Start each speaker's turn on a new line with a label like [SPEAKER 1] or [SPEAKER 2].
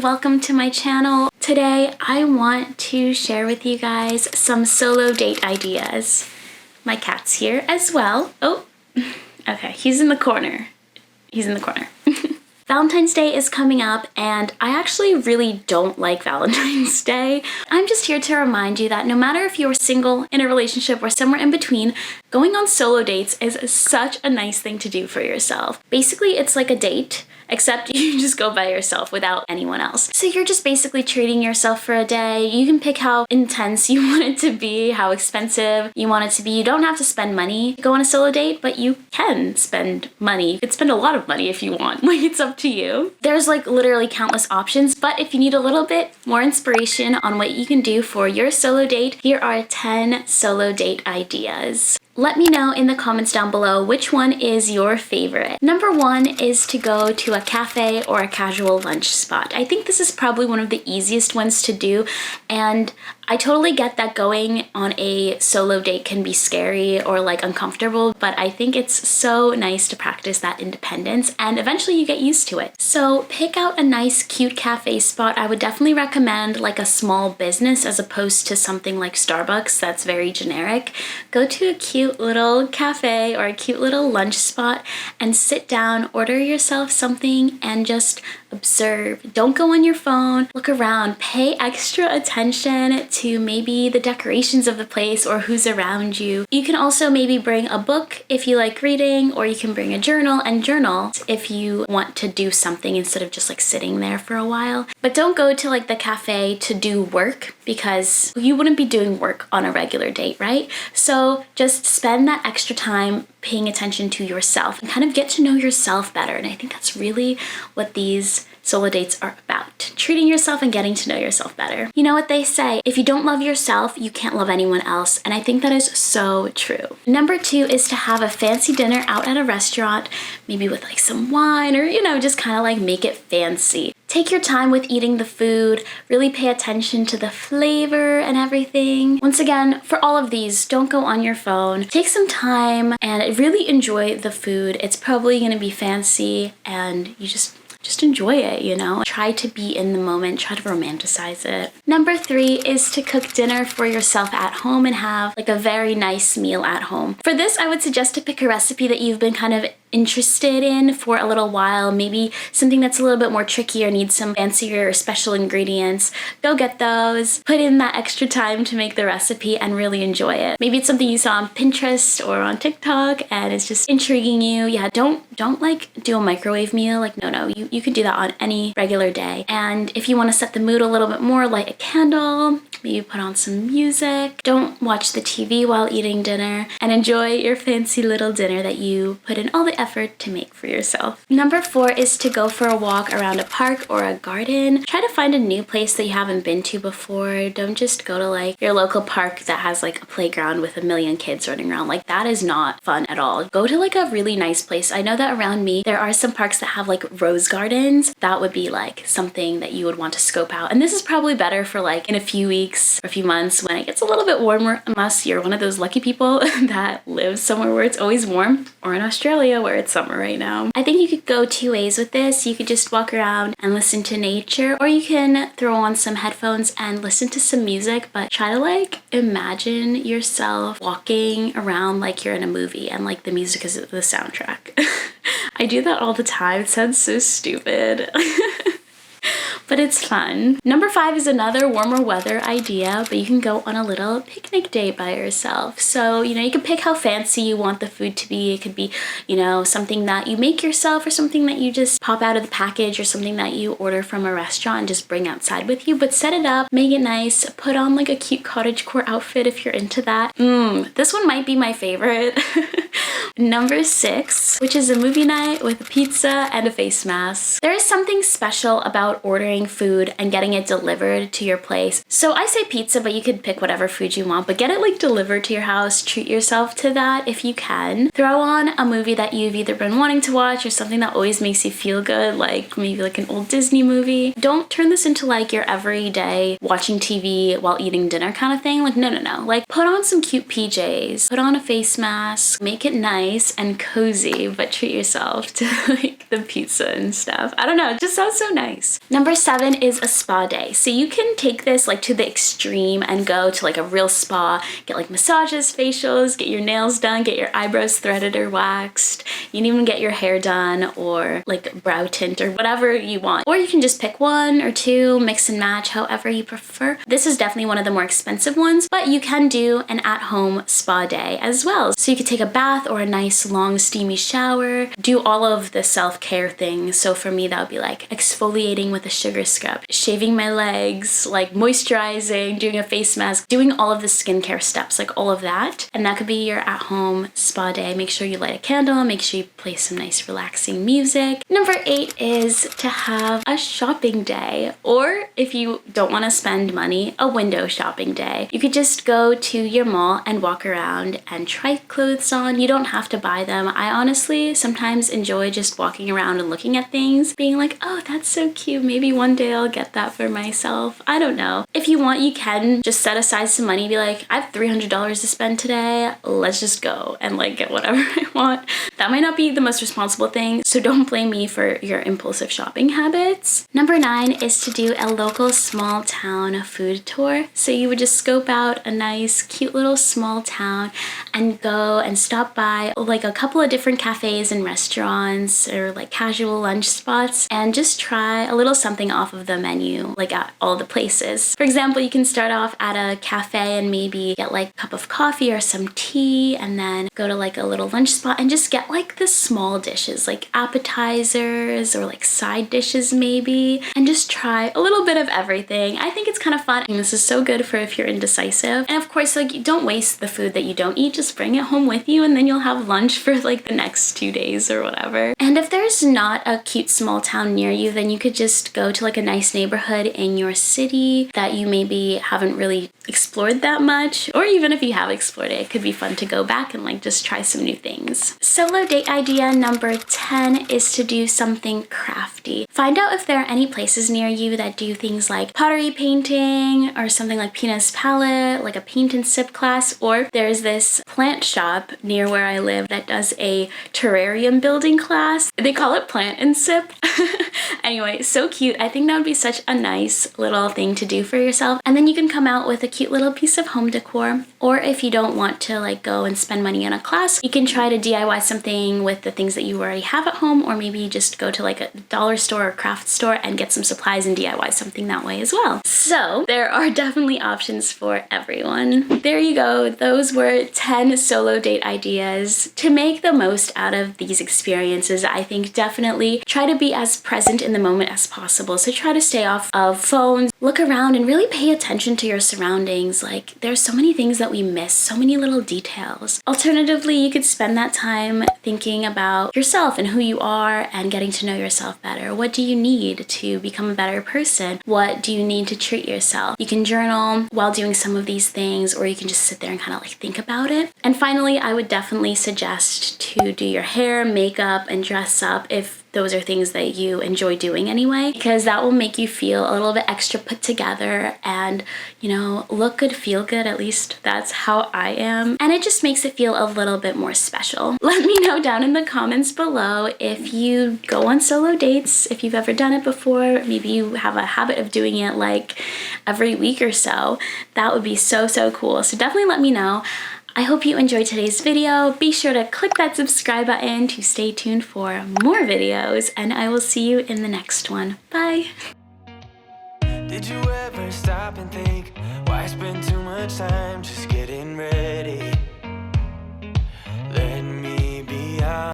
[SPEAKER 1] welcome to my channel. Today I want to share with you guys some solo date ideas. My cat's here as well. Oh, okay, he's in the corner. Valentine's Day is coming up and I actually really don't like Valentine's Day. I'm just here to remind you that no matter if you're single, in a relationship, or somewhere in between, going on solo dates is such a nice thing to do for yourself. Basically, it's like a date, except you just go by yourself without anyone else. So you're just basically treating yourself for a day. You can pick how intense you want it to be, how expensive you want it to be. You don't have to spend money to go on a solo date, but you can spend money. You could spend a lot of money if you want. Like, it's up to you. There's like literally countless options, but if you need a little bit more inspiration on what you can do for your solo date, here are 10 solo date ideas. Let me know in the comments down below which one is your favorite. Number 1 is to go to a cafe or a casual lunch spot. I think this is probably one of the easiest ones to do, and I totally get that going on a solo date can be scary or like uncomfortable, but I think it's so nice to practice that independence and eventually you get used to it. So pick out a nice cute cafe spot. I would definitely recommend like a small business as opposed to something like Starbucks that's very generic. Go to a cute little cafe or a cute little lunch spot and sit down, order yourself something and just observe. Don't go on your phone, look around, pay extra attention to maybe the decorations of the place or who's around you. You can also maybe bring a book if you like reading, or you can bring a journal and journal if you want to do something instead of just like sitting there for a while. But don't go to like the cafe to do work because you wouldn't be doing work on a regular date, right? So just spend that extra time paying attention to yourself and kind of get to know yourself better. And I think that's really what these solo dates are about. Treating yourself and getting to know yourself better. You know what they say, if you don't love yourself, you can't love anyone else. And I think that is so true. Number 2 is to have a fancy dinner out at a restaurant, maybe with like some wine or, just kind of like make it fancy. Take your time with eating the food, really pay attention to the flavor and everything. Once again, for all of these, don't go on your phone. Take some time and really enjoy the food. It's probably gonna be fancy and you just enjoy it, Try to be in the moment, try to romanticize it. Number 3 is to cook dinner for yourself at home and have like a very nice meal at home. For this, I would suggest to pick a recipe that you've been kind of interested in for a little while, maybe something that's a little bit more tricky or needs some fancier or special ingredients. Go get those, put in that extra time to make the recipe and really enjoy it. Maybe it's something you saw on Pinterest or on TikTok and it's just intriguing you. Yeah, don't like do a microwave meal. Like, no, you can do that on any regular day. And if you want to set the mood a little bit more, light a candle, maybe put on some music. Don't watch the TV while eating dinner and enjoy your fancy little dinner that you put in all the effort to make for yourself. Number 4 is to go for a walk around a park or a garden. Try to find a new place that you haven't been to before. Don't just go to like your local park that has like a playground with a million kids running around. Like, that is not fun at all. Go to like a really nice place. I know that around me there are some parks that have like rose gardens. That would be like something that you would want to scope out. And this is probably better for like in a few weeks or a few months when it gets a little bit warmer, unless you're one of those lucky people that live somewhere where it's always warm, or in Australia where it's summer right now. I think you could go 2 ways with this. You could just walk around and listen to nature, or you can throw on some headphones and listen to some music, but try to like imagine yourself walking around like you're in a movie and like the music is the soundtrack. I do that all the time. It sounds so stupid. But it's fun. Number 5 is another warmer weather idea, but you can go on a little picnic date by yourself. So, you can pick how fancy you want the food to be. It could be, something that you make yourself or something that you just pop out of the package or something that you order from a restaurant and just bring outside with you. But set it up, make it nice, put on like a cute cottagecore outfit if you're into that. This one might be my favorite. Number 6, which is a movie night with a pizza and a face mask. There is something special about ordering food and getting it delivered to your place. So I say pizza, but you could pick whatever food you want, but get it like delivered to your house. Treat yourself to that if you can. Throw on a movie that you've either been wanting to watch or something that always makes you feel good, like maybe like an old Disney movie. Don't turn this into like your everyday watching TV while eating dinner kind of thing. Like, no. Like, put on some cute PJs, put on a face mask, make it nice. nice and cozy, but treat yourself to like the pizza and stuff. I don't know, it just sounds so nice. Number 7 is a spa day. So you can take this like to the extreme and go to like a real spa, get like massages, facials, get your nails done, get your eyebrows threaded or waxed. You can even get your hair done or like brow tint or whatever you want. Or you can just pick 1 or 2, mix and match, however you prefer. This is definitely one of the more expensive ones, but you can do an at-home spa day as well. So you could take a bath or a nice long steamy shower, do all of the self-care things. So for me, that would be like exfoliating with a sugar scrub, shaving my legs, like moisturizing, doing a face mask, doing all of the skincare steps, like all of that. And that could be your at-home spa day. Make sure you light a candle, make sure you play some nice relaxing music. Number 8 is to have a shopping day, or if you don't want to spend money, a window shopping day. You could just go to your mall and walk around and try clothes on. You don't have to buy them. I honestly sometimes enjoy just walking around and looking at things, being like, oh, that's so cute. Maybe one day I'll get that for myself. I don't know. If you want, you can just set aside some money, be like, I have $300 to spend today. Let's just go and like get whatever I want. That might not be the most responsible thing, so don't blame me for your impulsive shopping habits. Number 9 is to do a local small town food tour. So you would just scope out a nice, cute little small town and go and stop by like a couple of different cafes and restaurants or like casual lunch spots and just try a little something off of the menu, like at all the places. For example, you can start off at a cafe and maybe get like a cup of coffee or some tea, and then go to like a little lunch spot and just get like the small dishes, like appetizers or like side dishes maybe, and just try a little bit of everything. I think it's kind of fun, and this is so good for if you're indecisive. And of course, like, you don't waste the food that you don't eat, just bring it home with you and then you'll have lunch for like the next 2 days or whatever. And if there's not a cute small town near you, then you could just go to like a nice neighborhood in your city that you maybe haven't really explored that much, or even if you have explored it, it could be fun to go back and like just try some new things. Solo date idea number 10 is to do something crafty. Find out if there are any places near you that do things like pottery painting or something like Pina's Palette, like a paint and sip class, or there's this plant shop near where I live that does a terrarium building class. They call it plant and sip. Anyway, so cute. I think that would be such a nice little thing to do for yourself. And then you can come out with a cute little piece of home decor. Or if you don't want to like go and spend money on a class, you can try to DIY something with the things that you already have at home, or maybe just go to like a dollar store or craft store and get some supplies and DIY something that way as well. So there are definitely options for everyone. There you go. Those were 10 solo date ideas to make the most out of these experiences. I think definitely try to be as present in the moment as possible. So try to stay off of phones, look around and really pay attention to your surroundings. Like, there's so many things that we miss, so many little details. Alternatively, you could spend that time thinking about yourself and who you are and getting to know yourself better. What do you need to become a better person? What do you need to treat yourself? You can journal while doing some of these things, or you can just sit there and kind of like think about it. And finally, I would definitely suggest to do your hair, makeup, and dress up if those are things that you enjoy doing anyway, because that will make you feel a little bit extra put together and, you know, look good, feel good. At least that's how I am. And it just makes it feel a little bit more special. Let me know down in the comments below if you go on solo dates, if you've ever done it before. Maybe you have a habit of doing it like every week or so. That would be so, so cool. So definitely let me know. I hope you enjoyed today's video. Be sure to click that subscribe button to stay tuned for more videos, and I will see you in the next one. Bye!
[SPEAKER 2] Did you ever stop and think, why spend too much time just